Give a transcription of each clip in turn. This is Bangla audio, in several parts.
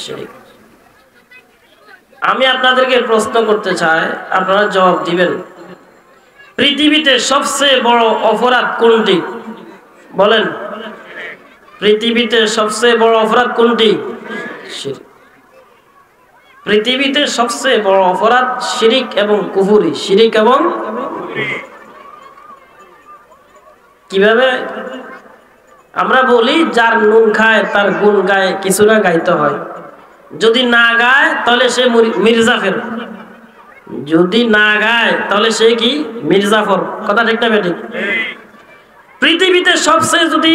শিরক। আমি আপনাদেরকে প্রশ্ন করতে চাই, আপনারা জবাব দিবেন। পৃথিবীতে সবচেয়ে বড় অপরাধ কোনটি? বলেন, পৃথিবীতে সবচেয়ে বড় অপরাধ কোনটি? শিরক। পৃথিবীতে সবচেয়ে বড় অপরাধ শিরিক এবং কুফরি। শিরিক এবং কিভাবে? আমরা বলি যার নুন খায় তার গুণ গায়, কিছু না গাইতে হয়। যদি না গায় তাহলে সে মির্জাফর, যদি না গায় তাহলে সে কি? মির্জাফর। কথা ঠিক না বেঠিক? পৃথিবীতে সবচেয়ে যদি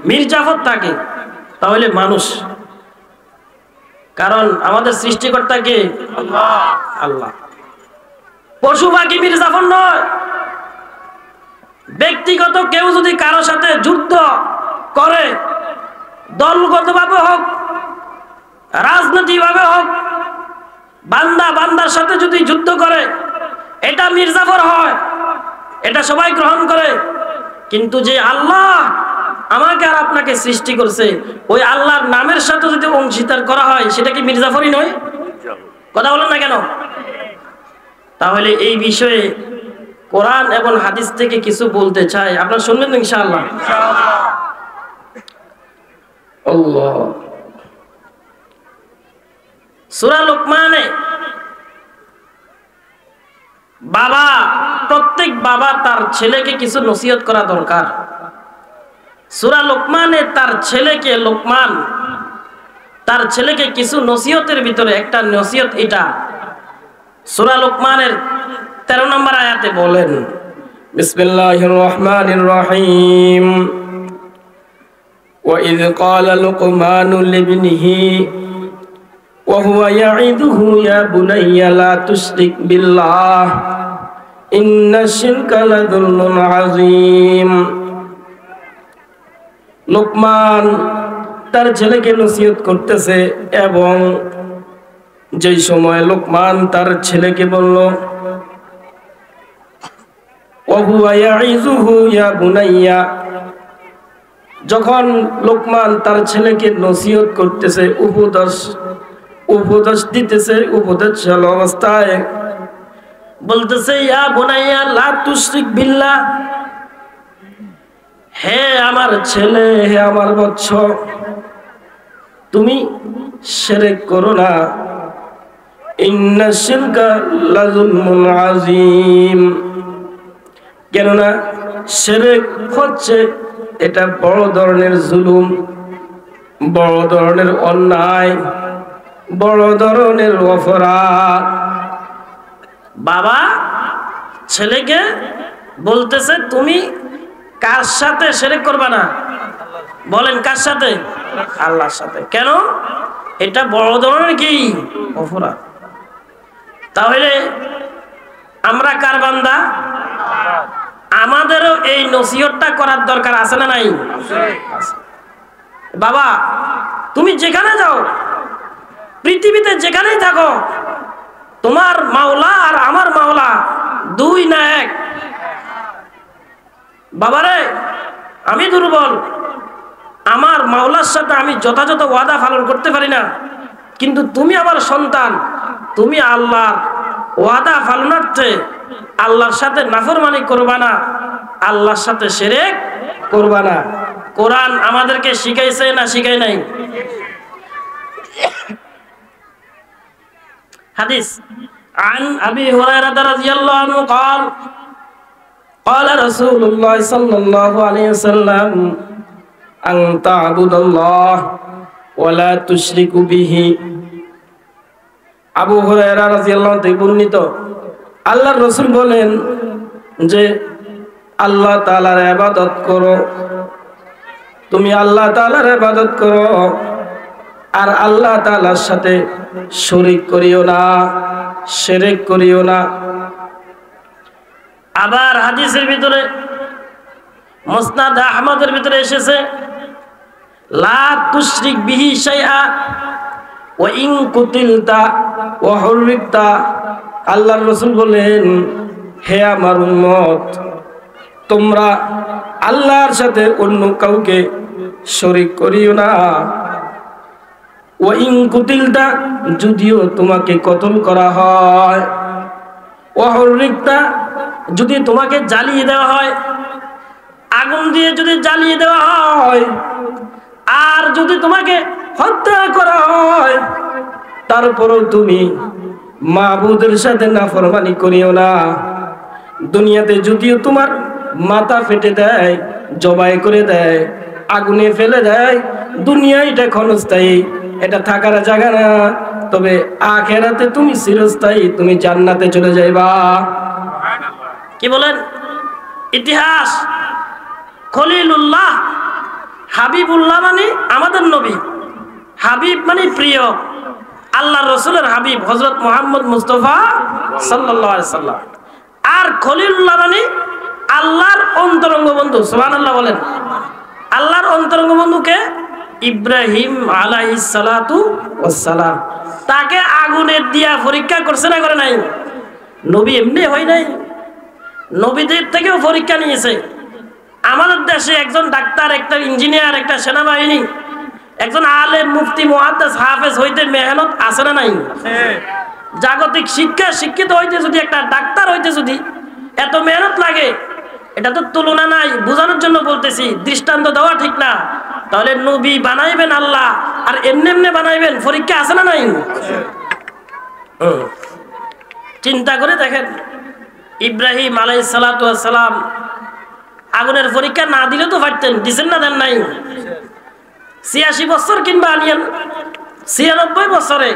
মির্জাফর থাকে তাহলে মানুষ, কারণ আমাদের সৃষ্টিকর্তা কে? আল্লাহ। পশু পাখি মির্জাফর নয়। ব্যক্তিগত কেউ যদি কারো সাথে যুদ্ধ করে, দলগতভাবে হোক, রাজনৈতিকভাবে হোক, বান্দা বান্দার সাথে যদি যুদ্ধ করে, এটা মির্জাফর হয়, এটা সবাই গ্রহণ করে। কিন্তু যে আল্লাহ আমাকে আর আপনাকে সৃষ্টি করছে, ওই আল্লাহর নামের সাথে যদি অংশীদার করা হয়, সেটা কি মির্জাফরই নয়? কথা বলেন না কেন? তাহলে এই বিষয়ে কোরআন এবং হাদিস থেকে কিছু বলতে চাই, আপনারা শুনবেন তো ইনশাআল্লাহ? আল্লাহ। সূরা লোকমানে বাবা, প্রত্যেক বাবা তার ছেলেকে কিছু নসিহত করা দরকার। সূরা লোকমানে তার ছেলেকে, লোকমান তার ছেলেকে কিছু নসিহতের ভিতরে একটা নসিহত এটা সূরা লোকমানের 13 নম্বর আয়াতে বলেন, বিসমিল্লাহির রহমানির রহিম, ওয়া ইয ক্বালা লুকমানু লিবনিহি ওয়া হুয়া ইয়াইদুহু ইয়া বুনাইয়া লা তুশরিক বিল্লাহ ইন্নাশ শিরকা লাযুলমুন আযীম। লোকমান তার ছেলেকে নসিহত করতেছে, এবং যেই সময় লোকমান তার ছেলেকে বলল, ওয়া হুয়া ইয়াইযুহু ইয়া বুনাইয়া, যখন লোকমান তার ছেলেকে নসিহত করতেছে, উপদেশ দিতেছে, উপদেশশীল অবস্থায় বলতেছে, ইয়া বুনাইয়া লা তুশরিক বিল্লাহ, হে আমার ছেলে, হে আমার বৎস, তুমি শিরক করো না, ইন্নাশ শিরকা লাযুলমুন আযীম, কেননা শিরক হচ্ছে এটা বড় ধরনের জুলুম, বড় ধরনের অন্যায়, বড় ধরনের অপরাধ। বাবা ছেলেকে বলতেছে, তুমি কার সাথে শিরক করবা না? বলেন, কার সাথে? আল্লাহর সাথে। কেন? এটা বড় ধরনের কি? অপরাধ। তাহলে আমরা কার বান্দা? আমাদেরও এই নসিহতটা করার দরকার আছে না নাই? বাবা তুমি যেখানে যাও, পৃথিবীতে যেখানেই থাকো, তোমার মাওলা আর আমার মাওলা দুই না এক? বাবারে, আমি দুর্বল, আমার মাওলার সাথে আমি যথাযথ ওয়াদা পালন করতে পারি না, কিন্তু তুমি আমার সন্তান, তুমি আল্লাহর ওয়াদা পালনার্থে আল্লাহর সাথে নাফরমানি করবা না, আল্লাহর সাথে শিরক করবা না। কোরআন আমাদেরকে শিখাইছে না শিখাই নাই? হাদিস عن أبي هريرة رضي الله عنه قال قال رسول الله صلى الله عليه وسلم أن تعبد الله ولا تشرك به। আবু হুরায়রা রাদিয়াল্লাহু আনহু বর্ণিত, আল্লাহর রাসূল বলেন যে আল্লাহ তাআলার ইবাদত করো, তুমি আল্লাহ তাআলার ইবাদত করো, আর আল্লাহ তাআলার সাথে শরীক করিও না, শিরক করিও না। আবার হাদিসের ভিতরে মুসনাদ আহমদের ভিতরে এসেছে, লা তুশরিক বিহি শাইআ ওয়া ইন কুতিলতা ওয়া হুররিকতা। আল্লাহর রাসূল বলেন, হে আমার উম্মত, তোমরা আল্লাহর সাথে অন্য কাউকে শরীক করিও না। ওয়া ইন কুতিলতা, যদিও তোমাকে কতল করা হয়, ওয়া হুররিকতা, যদি তোমাকে জ্বালিয়ে দেওয়া হয়, আগুন দিয়ে যদি জ্বালিয়ে দেওয়া হয়, আর যদি তোমাকে হত্যা করা হয়, তারপরেও তুমি মাবুদের সাথে নাফরমানি করিও না। দুনিয়াতে যদিও তোমার মাথা ফেটে দেয়, জবাই করে দেয়, আগুনে ফেলে দেয়, দুনিয়া এটা ক্ষণস্থায়ী, এটা থাকার জায়গা না। তবে আখিরাতে তুমি চিরস্থায়ী, তুমি জান্নাতে চলে যাইবা। কি বলেন? ইতিহাস, খলিলুল্লাহ, হাবিবুল্লাহ মানে আমাদের নবী, হাবিব মানে প্রিয়, আল্লাহর রাসূলের হাবিব হযরত মুহাম্মদ মুস্তাফা সাল্লাল্লাহু আলাইহি সাল্লাম। আর খলিলুল্লাহ মানে আল্লাহর অন্তরঙ্গ বন্ধু। সুবহানাল্লাহ বলেন। আল্লাহর অন্তরঙ্গ বন্ধুকে ইব্রাহিম আলাইহিস সালাতু ওয়াস সালাম। তাকে আগুনে দিয়া পরীক্ষা করছে না করে নাই? নবী এমনি হয় নাই, নবীদের থেকেও পরীক্ষা নিয়েছে। আমাদের দেশে একজন ডাক্তার, একটা ইঞ্জিনিয়ার, একটা সেনাবাহিনী, একজন আলেম, মুফতি, মুহাদ্দিস, হাফেজ হইতে মেহনত আছে না নাই? জাগতিক শিক্ষা শিক্ষিত হইতে যদি, একটা ডাক্তার হইতে যদি এত মেহনত লাগে, এটা তো তুলনা নাই। বোঝানোর জন্য বলতেছি, দৃষ্টান্ত দেওয়া ঠিক না। তাহলে নবী বানাইবেন আল্লাহ, আর এমনি এমনি বানাইবেন, পরীক্ষা আছে না নাই? চিন্তা করে দেখেন, ইব্রাহিম আলাইহিস সালাতু ওয়াস সালাম আগুনের পরীক্ষা না দিলে তো পারতেন, দিছেন না? দেন নাই? ৮৬ বছর কিংবা আনিয়েন ৯৬ বছরে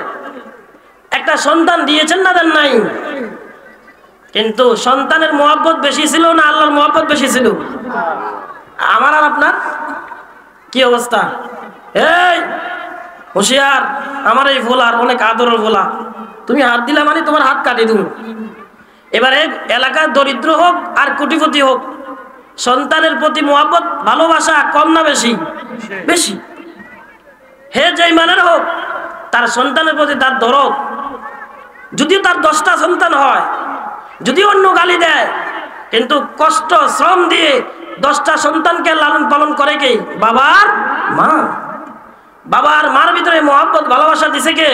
একটা সন্তান দিয়েছেন না? দেন নাই? কিন্তু সন্তানের মহব্বত বেশি ছিল না আল্লাহর মহব্বত বেশি ছিল? আমার আর আপনার কি অবস্থা? এই হুঁশিয়ার, আমার এই ভোলার অনেক আদরের ভোলা, তুমি হাত দিলা মানে তোমার হাত কাটিয়ে দেব। এবারে এলাকার দরিদ্র হোক আর কোটিপতি হোক, সন্তানের প্রতি মহব্বত ভালোবাসা কম না বেশি? বেশি। হে যেই মানের হোক, তার সন্তানের প্রতি তার দরদ, যদিও তার 10টা সন্তান হয়, যদি অন্য গালি দেয়, কিন্তু কষ্ট শ্রম দিয়ে 10টা সন্তানকে লালন পালন করে কে? বাবার মা। বাবার মার ভিতরে মহব্বত ভালোবাসা দিছে কে?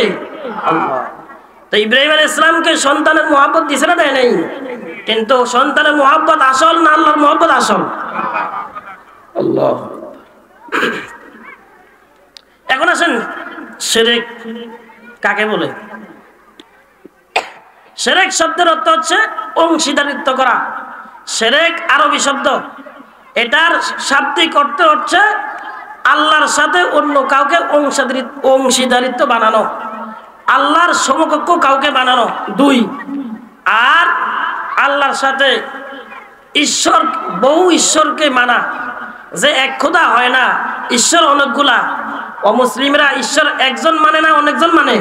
আল্লাহ। তো ইব্রাহিম আলাইহিস সালামকে সন্তানের মহব্বত দিছে না? দেয় নাই? কিন্তু সন্তানের মহব্বত আসল না আল্লাহর মহব্বত আসল? আল্লাহ। এখন আসেন, শিরক কাকে বলে? শিরক শব্দের অর্থ হচ্ছে অংশীদারিত্ব করা। শিরক আরবি শব্দ, এটার শাব্দিক অর্থ হচ্ছে আল্লাহর সাথে অন্য কাউকে অংশীদারিত্ব বানানো, আল্লাহর সমকক্ষ কাউকে বানানো। 2, আর আল্লাহর সাথে ঈশ্বর, বহু ঈশ্বরকে মানা, যে এক খোদা হয় না, ঈশ্বর অনেকগুলা। অমুসলিমরা ঈশ্বর একজন মানে না, অনেকজন মানে।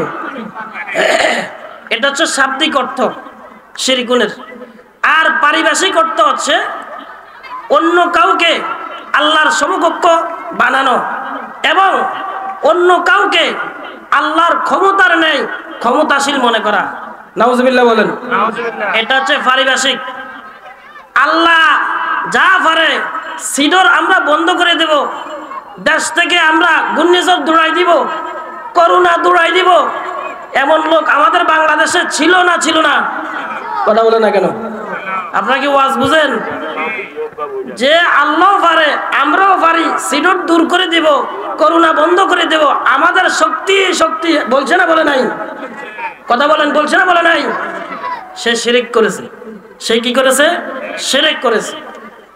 এটা হচ্ছে শাব্দিক অর্থ শিরকুনের। আর পারিভাষিক অর্থ হচ্ছে অন্য কাউকে আল্লাহর সমকক্ষ বানানো এবং অন্য কাউকে আল্লাহর ক্ষমতার নেই ক্ষমতাশীল মনে করা। নাউজুবিল্লাহ বলেন। এটা হচ্ছে পারিভাষিক। আল্লাহ যা পারে, সিডর আমরা বন্ধ করে দেব, দেশ থেকে আমরা ঘূর্ণিঝড় দৌড়াই দিব, করোনা দৌড়াই দিব, এমন লোক আমাদের বাংলাদেশে ছিল না? ছিল না? কথা বলে না কেন? আপনারা কি ওয়াজ বুঝেন? যে আল্লাহ পারে, আমরাও পারি, সিডর দূর করে দিব, করোনা বন্ধ করে দেব, আমাদের শক্তি শক্তি বলছে না? বলে নাই? কথা বলেন, বলছে না? বলে নাই? সে শিরক করেছে। সে কি করেছে? শিরক করেছে।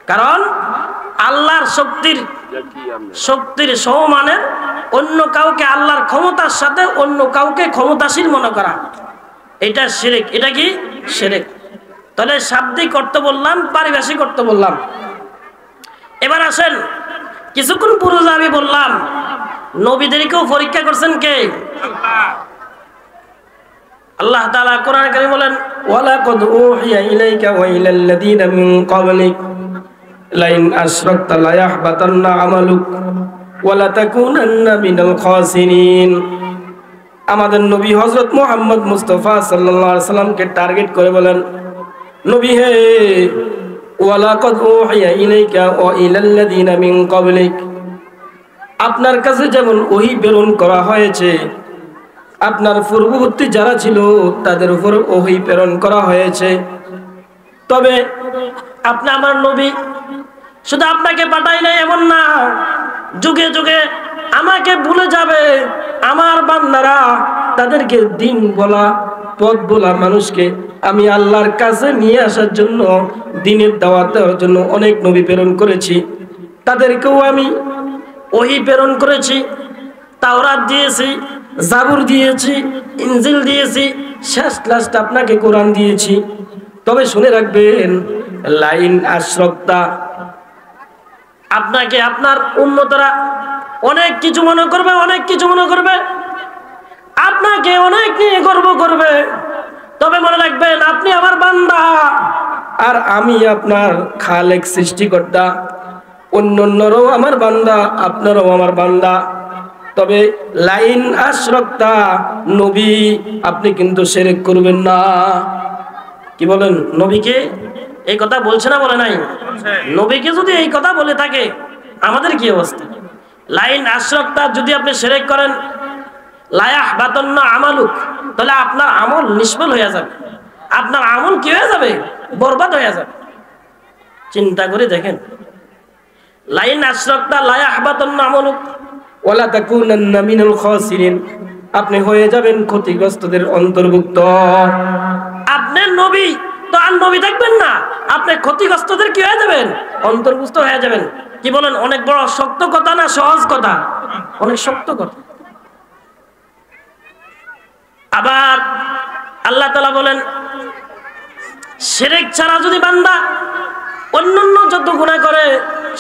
কারণ আল্লাহর শক্তির সমমানের অন্য কাউকে আল্লাহর ক্ষমতার সাথে অন্য কাউকে ক্ষমতাশীল মনে করা, এটা শিরক। এটা কি? শিরক। তাহলে শাব্দিক অর্থ বললাম, পারিভাষিক অর্থ বললাম। এবার আসেন, কিছুক্ষণ পূর্বে আমি বললাম নবীদেরকেও পরীক্ষা করছেন কে? আল্লাহ তাআলা কোরআনে কারীমে বলেন, ওয়ালাকাদ উহিয়া ইলাইকা ওয়া ইলাল্লাযীনা মিন ক্বাবলিক লাইন আশরাকতা লায়াহবাতান্না আমালুক ওয়া লাতাকুনান্না মিনাল খাসিরিন। আমাদের নবী হযরত মুহাম্মদ মুস্তাফা সাল্লাল্লাহু আলাইহি সাল্লামকে টার্গেট করে বলেন, নবী হে, ওয়ালাকাদ উহিয়া ইলাইকা ওয়া ইলাল্লাযীনা মিন ক্বাবলিক, আপনার কাছে যেমন ওহী প্রেরণ করা হয়েছে আপনার পূর্ববর্তী যারা ছিল তাদের উপর ওহী প্রেরণ করা হয়েছে। তবে আপনি আমার নবী, শুধু আপনাকে পাঠাই নাই এমন না, যুগে যুগে আমাকে ভুলে যাবে আমার বান্দারা, তাদেরকে দিন বলা, পথ বলা মানুষকে আমি আল্লাহর কাছে নিয়ে আসার জন্য, দ্বীনের দাওয়াত দেওয়ার জন্য অনেক নবী প্রেরণ করেছি। তাদেরকেও আমি ওহী প্রেরণ করেছি, তাওরাত দিয়েছি, জাবুর দিয়েছি, ইনজিল দিয়েছি, শেষ লাস্ট আপনাকে কোরআন দিয়েছি। তবে শুনে রাখবেন, লাইন আশরাকতা, আপনাকে আপনার উম্মতরা অনেক কিছু মনে করবে, অনেক কিছু মনে করবে, আপনাকে অনেক নিয়ে গর্ব করবে। তবে মনে রাখবেন, আপনি আমার বান্দা আর আমি আপনার খালেক, সৃষ্টিকর্তা। অন্যান্যরাও আমার বান্দা, আপনারাও আমার বান্দা। তবে লাইন আশরাকতা, নবী আপনি কিন্তু শিরক করবেন না। কি বলেন? নবীকে এই কথা বলছে না, বলে নাই? নবীকে যদি এই কথা বলে থাকে, আমাদের কি অবস্থা? লাইন আশরাকতা, যদি আপনি শিরক করেন, লা ইয়াহবাতান্না আমালুক, তাহলে আপনার আমল নিষ্ফল হয়ে যাবে। আপনার আমল কি হয়ে যাবে? বরবাদ হয়ে যাবে। চিন্তা করে দেখেন, লাইন আশরাকতা লা ইয়াহবাতান্না আমালুক ওয়ালা তাকুনান্না মিনাল খাসিরিন, আপনি হয়ে যাবেন ক্ষতিগ্রস্তদের অন্তর্ভুক্ত। আপনি নবী তো আর নবী থাকবেন না, আপনি ক্ষতিগ্রস্তদের কি হয়ে যাবেন? অন্তর্ভুক্ত হয়ে যাবেন। কি বলেন? অনেক বড় শক্ত কথা না সহজ কথা? অনেক শক্ত কথা। আবার আল্লাহ তাআলা বলেন, শিরক ছাড়া যদি বান্দা অন্যান্য যত গুনাহ করে,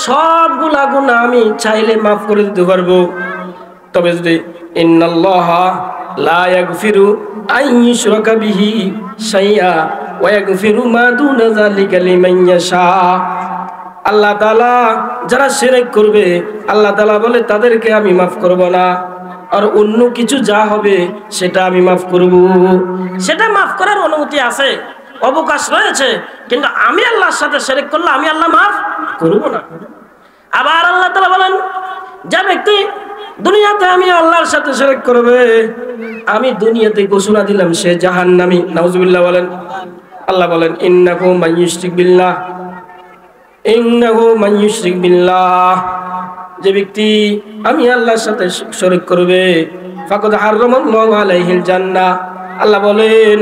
সবগুলা গুনাহ আমি চাইলে মাফ করে দিতে পারবো। তবে যদি ইন্নাল্লাহা লা ইয়াগফিরু আন ইউশরাকা বিহি শাইআ ওয়া ইয়াগফিরু মা দুনা যালিকা লিমান ইয়াশা, আল্লাহ তাআলা যারা শিরক করবে, আল্লাহ তাআলা বলে তাদেরকে আমি মাফ করব না, আর অন্য কিছু যা হবে সেটা আমি মাফ করব। সেটা মাফ করার অনুমতি আছে, অবকাশ রয়েছে, কিন্তু আমি আল্লাহর সাথে শিরক করলে আমি আল্লাহ মাফ করব না। আবার আল্লাহ তাআলা বলেন, যে ব্যক্তি দুনিয়াতে আমি আল্লাহর সাথে শিরক করবে, আমি দুনিয়াতে ঘোষণা দিলাম সে জাহান্নামী। নাউজুবিল্লাহ বলেন। আল্লাহ বলেন, ইন্নাহু মান ইউশরিক বিল্লাহ, ইন্নাহু মান ইউশরিক বিল্লাহ, যে ব্যক্তি আমি আল্লাহর সাথে শিরক করবে, ফাকাদ হারামাল্লাহু আলাইহিল জান্নাহ, আল্লাহ বলেন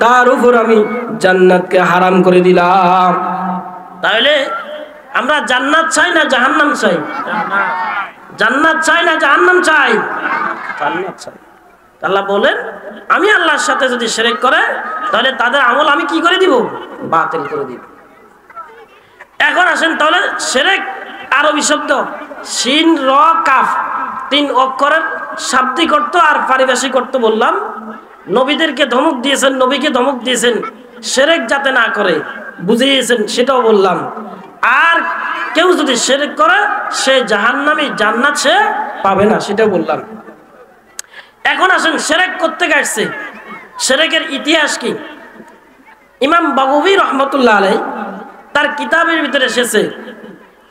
তার উপর আমি জান্নাতকে হারাম করে দিলাম। তাহলে আমরা জান্নাত চাই না জাহান্নাম চাই? জান্নাত চাই না জাহান্নাম চাই? জান্নাত চাই। আল্লাহ বলেন, আমি আল্লাহর সাথে যদি শিরক করে, তাহলে তাদের আমল আমি কি করে দিব? বাতিল করে দিব। এখন আসেন, তাহলে শিরক আরবি শব্দ শিন র কাফ, 3 অক্ষরের শাব্দিক অর্থ আর পারিভাষিক অর্থ বললাম। নবীদেরকে ধমক দিয়েছেন, নবীকে ধমক দিয়েছেন শিরক যাতে না করে, বুঝিয়েছেন, সেটাও বললাম। আর কেউ যদি শিরক করে সে জাহান্নামী, জান্নাত সে পাবে না, সেটাও বললাম। এখন আসেন, শিরক করতে আসছে, শিরকের ইতিহাস কি? ইমাম বাগবী রহমতুল্লাহ আলাইহি তার কিতাবের ভিতরে এসেছে,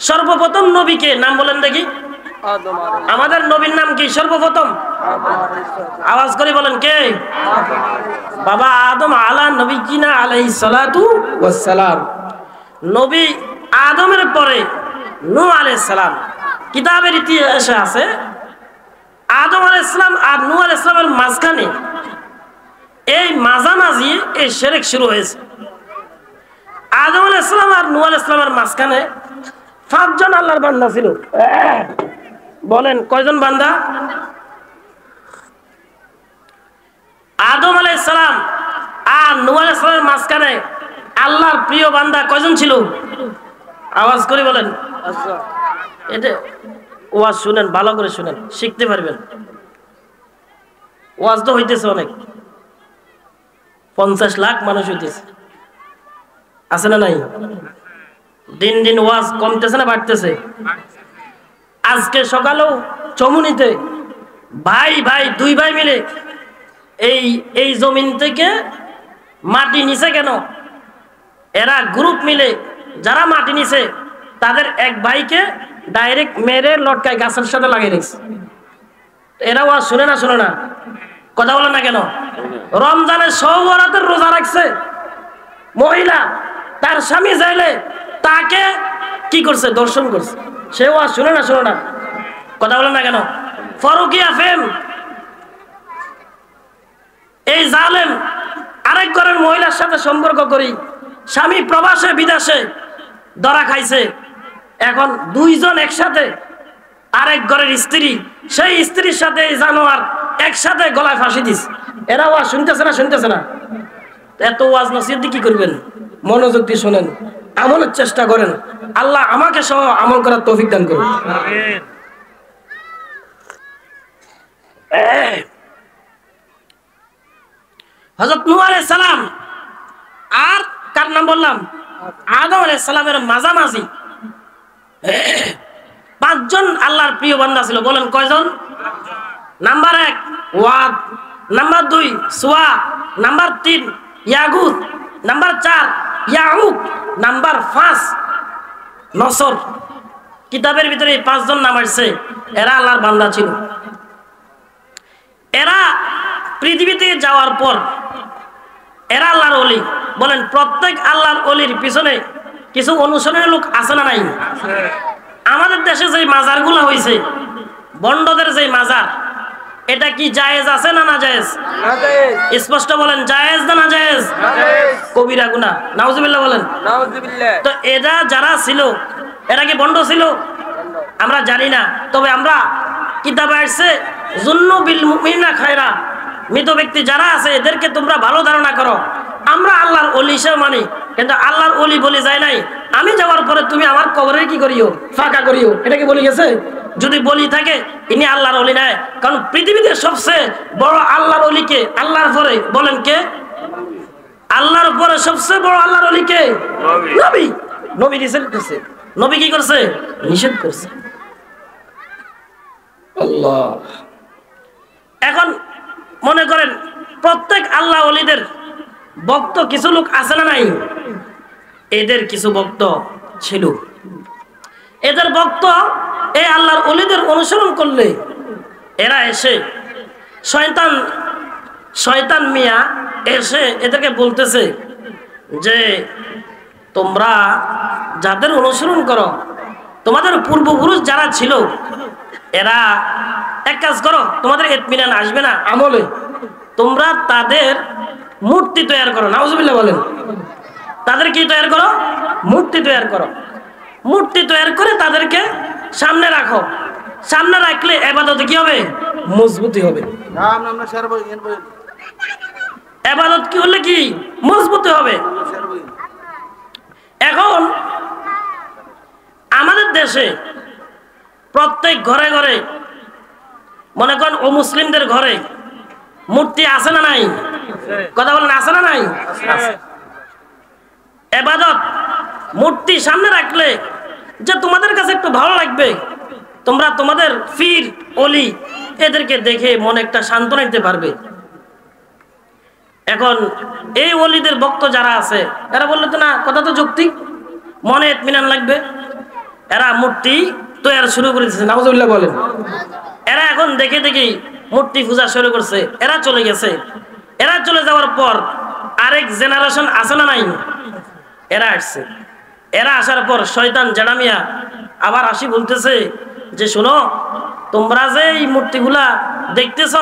সর্বপ্রথম নবীকে নাম বলেন দেখি। আমাদের নবীর নাম কি সর্বপ্রথম? আওয়াজ করে বলেন, কে? বাবা আদম আলা নবীনা আলাইহিস সালাতু ওয়াস সালাম। নবী আদমের পরে নূহ আলাইহিস সালাম। কিতাবের ইতিহাসে আছে আদম আলাইহিস সালাম আর নূহ আলাইহিস সালামের মাঝখানে, এই মাঝামাঝি এই শিরক শুরু হয়েছে। আদম আলাইহিস সালাম আর নূহ আলাইহিস সালামের মাঝখানে 5 জন আল্লাহর বান্দা ছিল। বলেন কয়জন বান্দা? আদম আলাইহিস সালাম আর নূহ আলাইহিস সালামের মাঝখানে আল্লাহর প্রিয় বান্দা কয়জন ছিল? আওয়াজ করে বলেন। এটা ওয়াজ শুনেন, ভালো করে শুনেন, শিখতে পারবেন। ওয়াজ তো হইতেছে অনেক, 50 লাখ মানুষ হইতেছে, আছে না নাই? দিন দিন ওয়াজ কমতেছে না বাড়তেছে? আজকে সকালেও চমুনিতে ভাই 2 ভাই মিলে এই জমিন থেকে মাটি নিছে কেন? এরা গ্রুপ মিলে যারা মাটি নিছে তাদের এক ভাইকে ডাইরেক্ট মেরে লটকায় গাছের সাথে লাগিয়ে রেখেছে। এরা ওয়াজ শুনে না? কথা বলে না কেন? রমজানের সব রাতের রোজা রাখছে মহিলা, তার স্বামী চাইলে তাকে কি করছে? দর্শন করছে। সেও আর শুনে না, কথা বলে না কেন? ফরুকিয়া ফেম, এই জালেম আরেক ঘরের মহিলার সাথে সম্পর্ক করি, স্বামী প্রবাসে বিদেশে ধরা খাইছে, এখন দুইজন একসাথে, আরেক ঘরের স্ত্রী, সেই স্ত্রীর সাথে এই জানোয়ার একসাথে গলায় ফাঁসি দিস। এরা ওয়াজ শুনতেছে না? এত ওয়াজ নসিহত কি করবেন? মনোযোগ দিয়ে শোনেন, আমলের চেষ্টা করেন। আল্লাহ আমাকে সহ আমল করার তৌফিক দান করুন। আমিন। হযরত নূহ আলাইহিস সালাম আর কার নাম বললাম? আদম আলাইহিস সালামের মাঝামাঝি পাঁচজন আল্লাহর প্রিয় বান্দা ছিল। বলেন কয়জন? Number 1 Wadd, number 2 Suwa, number 3 Yaghuth, number 4 Yauq, number 5 Nasr. কিতাবের ভিতরে এই 5 জন নাম আসছে। এরা আল্লাহর বান্দা ছিল। এরা পৃথিবীতে যাওয়ার পর এরা আল্লাহর ওলি। বলেন প্রত্যেক আল্লাহর ওলির পিছনে কিছু অনুসরণের লোক আছে না নাই? আমাদের দেশে যে মাজারগুলো হয়েছে, বন্ডদের যে মাজার, এটা কি জায়েজ আছে না না জায়েজ? স্পষ্ট বলেন, জায়েজ না না জায়েজ? কবিরা গুনাহ, নাউজুবিল্লাহ বলেন। তো এরা যারা ছিল, এরা কি বন্ড ছিল? আমরা জানি না, তবে আমরা কিতাবে আসছে যুন্নু বিল মুমিনা খায়রা, মৃত ব্যক্তি যারা আছে এদেরকে তোমরা ভালো ধারণা করো। আমরা আল্লাহর ওলি হিসেবে মানি, কিন্তু আল্লাহর ওলি বলে যায় নাই আমি যাওয়ার পরে তুমি আমার কবরে কি করিও? ফাঁকা করিও। এটা কি বলে গেছে? যদি বলি থাকে ইনি আল্লাহর ওলি নয়। কারণ পৃথিবীতে সবচেয়ে বড় আল্লাহর ওলিকে আল্লাহর পরে বলেন কে? আল্লাহর পরে সবচেয়ে বড় আল্লাহর ওলি কে? নবী। নবী নিষেধ করছে। নবী কি করছে? নিষেধ করছে। আল্লাহ। এখন মনে করেন প্রত্যেক আল্লাহ ওলিদের ভক্ত কিছু লোক আছে না নাই? এদের কিছু ভক্ত ছিল। এদের ভক্ত এই আল্লাহর ওলিদের অনুসরণ করলে এরা এসে শয়তান মিয়া এসে এদেরকে বলতেছে যে তোমরা যাদের অনুসরণ করো, তোমাদের পূর্বপুরুষ যারা ছিল, এরা এক কাজ করো, তোমাদের ইতমিনান আসবে না আমলে, তোমরা তাদের মূর্তি তৈরি করো। নাউজুবিল্লাহ বলেন। তাদের কি তৈরি করো? মূর্তি তৈরি করো। মূর্তি তৈরি করে তাদেরকে সামনে রাখো। সামনে রাখলে ইবাদতে কি হবে? মজবুতি হবে। ইবাদত কি হলে কি মজবুতি হবে। এখন আমাদের দেশে প্রত্যেক ঘরে ঘরে, মনে করেন ও মুসলিমদের ঘরে মূর্তি আছে না নাই? কথা বলেন, আছে না নাই? ইবাদত মূর্তি সামনে রাখলে যে তোমাদের কাছে একটু ভালো লাগবে, তোমরা তোমাদের পীর ওলি এদেরকে দেখে মনে একটা সান্ত্বনা নিতে পারবে। এখন এই ওলিদের ভক্ত যারা আছে এরা বললো তো না, কথা তো যৌক্তিক, মনে ইতমিনান লাগবে, এরা মূর্তি তৈরি শুরু করে দিয়েছে। নাউজুবিল্লাহ বলেন। এরা এখন দেখে দেখি মূর্তি পূজা শুরু করছে। এরা চলে গেছে। এরা চলে যাওয়ার পর আরেক জেনারেশন আছে না নাই? এরা আসছে। এরা আসার পর শয়তান জানামিয়া আবার আসি বলতেছে যে শোনো, তোমরা যে এই মূর্তিগুলা দেখতেছ,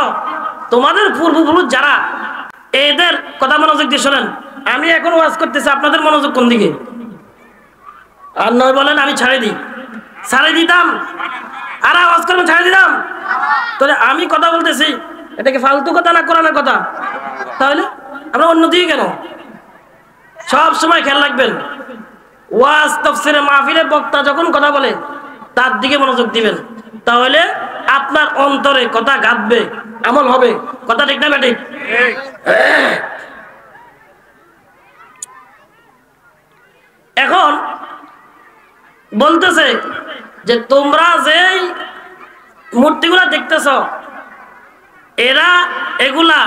তোমাদের পূর্বপুরুষ যারা, এদের কথা মনোযোগ দিয়ে শোনেন। আমি এখন ওয়াজ করতেছি, আপনাদের মনোযোগ কোন দিকে? আর নয় বলেন আমি ছাড়ে দিতাম, আর আওয়াজ করবেন ছাড়ে দিতাম। তাহলে আমি কথা বলতেছি, এটা কি ফালতু কথা না কোরআনের কথা? তাহলে আমরা অন্যদিকে কেন? সব সময় খেয়াল রাখবেন, ওয়াজ তাফসীরে মাহফিলে বক্তা যখন কথা বলে তার দিকে মনোযোগ দিবেন, তাহলে আপনার অন্তরে কথা গাঁথবে, আমল হবে। কথা ঠিক না বেঠিক? এখন বলতেছে যে তোমরা যেই মূর্তিগুলা দেখতেছ, এগুলা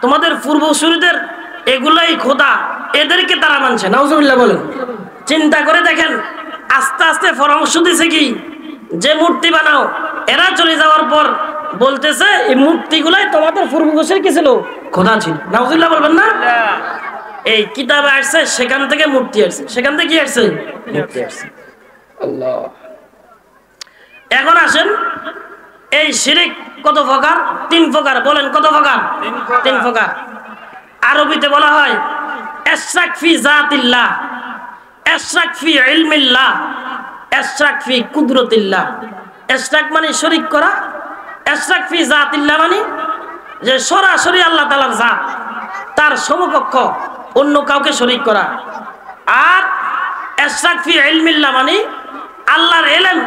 তোমাদের পূর্বসূরীদের, এগুলাই খোদা, এদেরকে তারা মানছে। নাউজুবিল্লাহ বলেন। চিন্তা করে দেখেন, আস্তে আস্তে পরামর্শ দিছে কি যে মূর্তি বানাও। এরা চলে যাওয়ার পর বলতেছে এই মূর্তিগুলাই তোমাদের পূর্বপুরুষের কি ছিল? খোদা ছিল। নাউজুবিল্লাহ বলবেন না? এই কিতাবে আসছে সেখান থেকে মূর্তি আসছে, সেখান থেকে কি আসছে? মূর্তি আসছে। আল্লাহ। এখন আসেন, এই শিরিক কত প্রকার? 3 প্রকার। বলেন কত প্রকার? 3 প্রকার। আরবিতে বলা হয় ইশরাক ফি জাতিল্লাহ, ইশরাক ফি ইলমিল্লাহ, ইশরাক ফি কুদরতিল্লাহ। ইশরাক মানে শরীক করা, ইশরাক ফি জাতিল্লাহ মানে যে সরাসরি আল্লাহ তাআলার জাত, তার সমকক্ষ অন্য কাউকে শরীক করা। আর ইশরাক ফি ইলমিল্লাহ মানে আল্লাহর ইলম,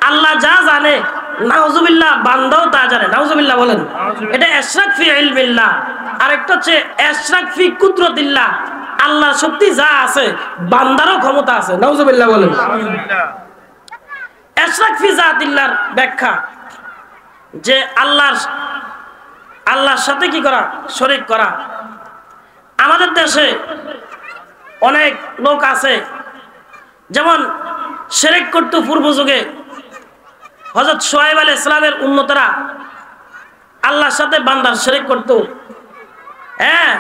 আল্লাহ যা জানে নাউজুবিল্লাহ বান্দাও তা জানে। নাউজুবিল্লাহ বলেন। এটা ইশরাক ফি ইলমিল্লাহ। আরেকটা হচ্ছে ইশরাক ফি কুদরতিল্লাহ, আল্লাহর শক্তি যা আছে বান্দারও ক্ষমতা আছে। নাউজুবিল্লাহ বলেন। ইশরাক ফি জাতিল্লাহর ব্যাখ্যা যে আল্লাহর সাথে কি করা? শরীক করা। আমাদের দেশে অনেক লোক আছে যেমন শিরক করত পূর্ব যুগে। হযরত শুআয়ব আলাইহিস সালামের উম্মতরা আল্লাহর সাথে বান্দার শিরক করত। হ্যাঁ,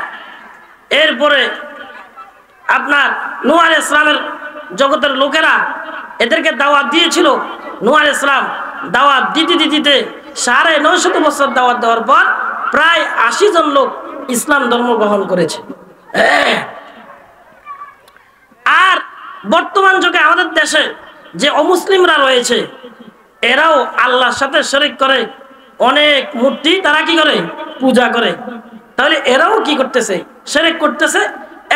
এরপরে আপনার নূহ আলাইহিস সালামের জগতের লোকেরা এদেরকে দাওয়াত দিয়েছিল। নূহ আলাইহিস সালাম দাওয়াত দিতে 950 বছর দাওয়াত দেওয়ার পর প্রায় 80 জন লোক ইসলাম ধর্ম গ্রহণ করেছে। আর বর্তমান যুগে আমাদের দেশে যে অমুসলিমরা রয়েছে এরাও আল্লাহর সাথে শরীক করে, অনেক মূর্তি তারা কি করে? পূজা করে। তাহলে এরাও কি করতেছে? শিরক করতেছে।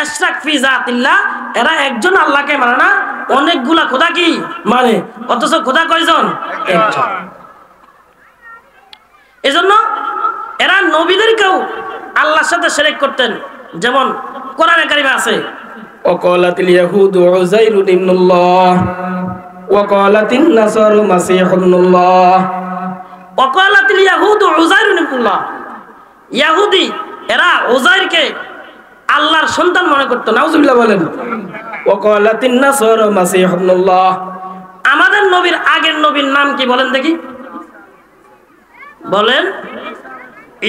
ইশরাক ফি জাতিল্লাহ, এরা একজন আল্লাহকে মানে না, অনেকগুলা খোদা কি মানে, অথচ খোদা কয়জন? একজন। এজন্য এরা নবীদেরকেও আল্লাহর সাথে শিরক করতেন। যেমন কোরআনে কারিমে আছে ওয়াকালাতিল ইয়াহুদু উযাইরু ইবনুল্লাহ ওয়াকালাতিন নাসারু মাসীহুল্লাহ। ওয়াকালাতিল ইয়াহুদু উযাইরু ইবনুল্লাহ, ইহুদি এরা উযাইরকে আল্লাহর সন্তান মনে করত। নাউজুবিল্লাহ বলেন। ওয়াকালাতিন নাসারু মাসীহুল্লাহ। আমাদের নবীর আগের নবীর নাম কি বলেন দেখি? বলেন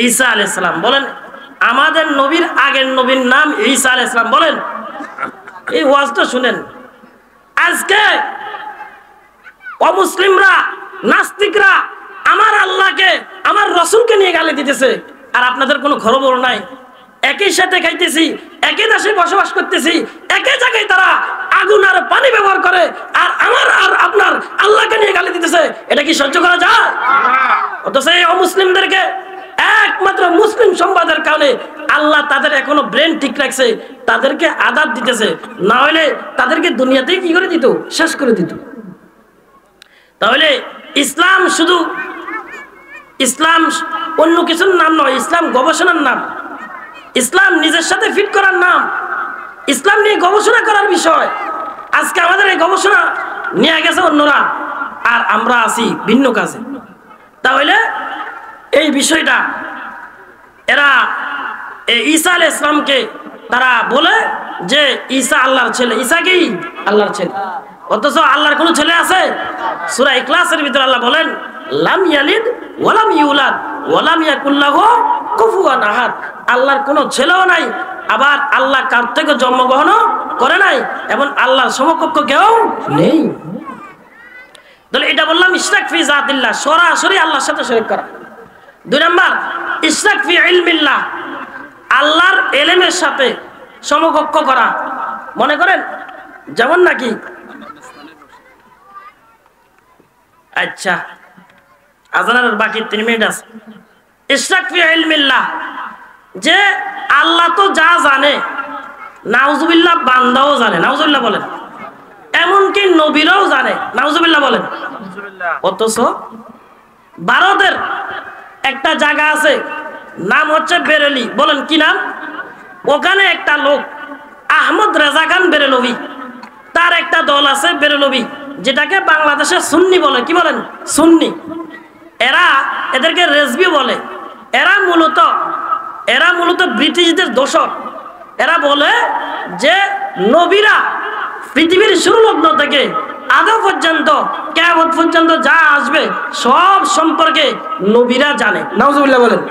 ঈসা আলাইহিস সালাম। বলেন আমাদের নবীর আগের নবীর নাম ঈসা আলাইহিস সালাম। বলেন। এই ওয়াজটা শুনেন। আজকে অমুসলিমরা, নাস্তিকরা আমার আল্লাহকে, আমার রাসূলকে নিয়ে গালি দিতেছে, আর আপনাদের কোনো খবর নাই। একই সাথে খাইতেছি, একই দেশে বসবাস করতেছি, একই জায়গায় তারা আগুন আর পানি ব্যবহার করে, আর আমার আর আপনার আল্লাহকে নিয়ে গালি দিতেছে। এটা কি সহ্য করা যায়? অথচ এই অমুসলিমদেরকে একমাত্র মুসলিম সংবাদের কারণে আল্লাহ তাদের এখনো ব্রেন ঠিক রাখছে, তাদেরকে আযাব দিতেছে। না হলে তাদেরকে দুনিয়াতেই কি করে দিত? শেষ করে দিত। তাহলে ইসলাম শুধু ইসলাম অন্য কিছুর নাম নয়, ইসলাম গবেষণার নাম, ইসলাম নিজের সাথে ফিট করার নাম, ইসলাম নিয়ে গবেষণা করার বিষয়। আজকে আমাদের এই গবেষণা নিয়ে গেছে অন্যরা, আর আমরা আছি ভিন্ন কাজে। তাহলে এই বিষয়টা এরা ঈসা আলাইহিস সালামকে তারা বলে যে ঈসা আল্লাহর ছেলে। ঈসা কি আল্লাহর ছেলে, অথচ আল্লাহর কোন ছেলে আছে? সূরা ইখলাসের ভিতরে আল্লাহ বলেন লাম ইয়ালিদ ওয়া লাম ইউলাদ ওয়া লাম ইয়াকুল লাহু কুফুয়ান আহাদ। আল্লাহর কোনো ছেলেও নাই, আবার আল্লাহ কার থেকে জন্মগ্রহণও করে নাই, এবং আল্লাহর সমকক্ষ কেউ নেই। তাহলে এটা বললাম ইশরাক ফি জাতিল্লাহ, সরাসরি আল্লাহর সাথে শরীক করা। 2 নাম্বার ইশরাক ফি ইলমিল্লাহ, আল্লাহর ইলমের সাথে সমকক্ষ করা। মনে করেন যেমন নাকি, আচ্ছা আজানের বাকি 3 মিনিট আছে। ইশরাক ফি ইলমিল্লাহ, যে আল্লাহ তো যা জানে নাউজুবিল্লাহ বান্দাও জানে। নাউজুবিল্লাহ বলেন। এমনকি নবীরাও জানে। নাউজুবিল্লাহ বলেন। অথচ ভারতের একটা জায়গা আছে, নাম হচ্ছে বেরেলি। বলেন কি নাম? ওখানে একটা লোক আহমদ রেজা খান বেরেলভি, তার একটা দল আছে বেরেলভি, যেটাকে বাংলাদেশে সুন্নি বলে। কি বলেন? সুন্নি। এদেরকে রেজবি বলে। এরা মূলত ব্রিটিশদের দোসর। এরা বলে যে নবীরা পৃথিবীর শুরু লগ্ন থেকে আদৌ পর্যন্ত কিয়ামত পর্যন্ত যা আসবে সব সম্পর্কে নবীরা জানে। নাউজুবিল্লাহ বলেন।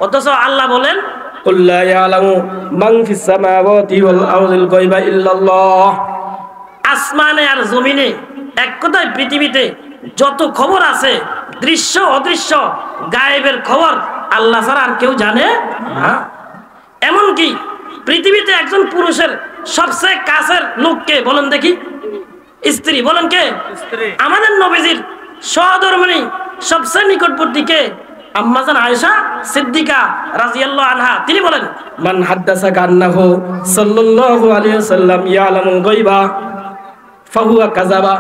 অথচ আল্লাহ বলেন কুল লা ইয়ালামু মান ফিস সামাওয়াতি ওয়াল আরদিল গায়বা ইল্লাল্লাহ। আসমানে আর জমিনে, এক কথায় পৃথিবীতে যত খবর আছে, দৃশ্য অদৃশ্য গায়েবের খবর আল্লাহ ছাড়া আর কেউ জানে না। এমনকি পৃথিবীতে একজন পুরুষের সবচেয়ে কাছের লোককে বলেন দেখি? স্ত্রী। বলেন কে? আমাদের নবীজির সহধর্মিণী সবচেয়ে নিকটবর্তী কে? আম্মাজান আয়েশা সিদ্দিকা রাদিয়াল্লাহু আনহা। তিনি বলেন মান হাদ্দাসাকা আন্নাহু সাল্লাল্লাহু আলাইহি ওয়াসাল্লাম ইয়ালামুল গায়বা ফাহুয়া কাযাবা।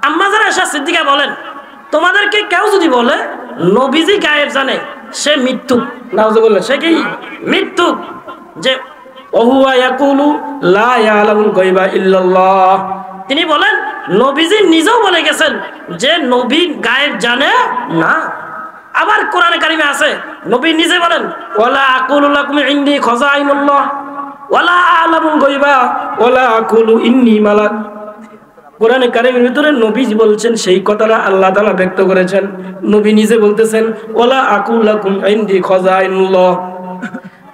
আম্মাজান আয়েশা সিদ্দিকা বলেন, তোমাদেরকে কেউ যদি বলে নবীজি গায়েব জানে, সে মিথ্যুক। নাউজুবিল্লাহ। সে কি? মিথ্যুক। যে ওহুয়া ইয়াকুলু লা ইয়ালামুল গায়বা ইল্লাল্লাহ। তিনি বলেন নবীজি নিজেও বলে গেছেন যে নবী গায়েব জানে না। আবার কোরআনে কারিমে আছে, নবী নিজে বলেন ওয়ালা আকুলু লাকুম ইনদি খাযাইনুল্লাহ ওয়ালা আ'লামুল গায়বা ওয়ালা আকুলু ইন্নী মালাক। কোরআনে কারিমের ভিতরে নবী বলছেন সেই কথাটা আল্লাহ তাআলা ব্যক্ত করেছেন। নবী নিজে বলতেছেন ওয়ালা আকুলু লাকুম ইনদি খাযাইনুল্লাহ,